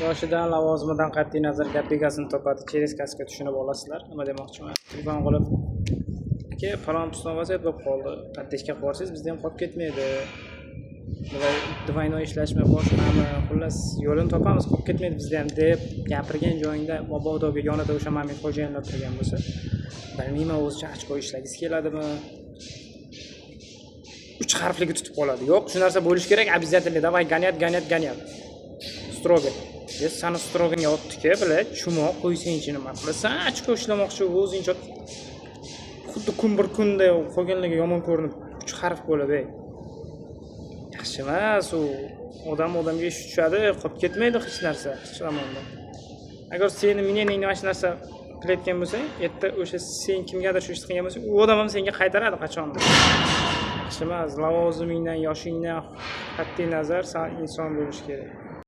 yoshidan, lavozimidan qat'iy nazar gap egasini topadi, chereskasiga tushunib olasizlar. Nima demoqchiman? Telefon qilib, aka, falon piston vaziyat bo'lib qoldi. Tattishga borsangiz bizda ham qolib ketmaydi. Двойной ishlashmi, boshqami, xullas yo'lini topamiz, qolib ketmaydi bizda ham deb gapirgan joyingda mabodoga yonida o'sha Mamit xo'jayinlar turgan bo'lsa, bilmayman o'zicha ochko ishlagingiz keladimi? 3 harfliga tutib qoladi. Yo'q, shu narsa bo'lish kerak, обязательно. Давай гонять. Strogo. Biz seni stroganga otdik-a, bilad, chumoq qo'ysang-chi nima qilasan? Ochko ishlamoqchi o'zingcha xuddi kun bir kunda qolganlarga yomon ko'rinib 3 harf bo'ladi. Yaxshi emas u. Odamga ish tushadi, qolib ketmaydi hech narsa, hech zamonda. Agar seni menga mana shu narsa qilayotgan bo'lsang, erta o'sha sen kimgadir shu ishni qilgan bo'lsang, u odam ham senga qaytaradi qachondir. Yaxshi emas, lavozimingdan, yoshingdan qat'iy nazar, sen inson bo'lish kerak.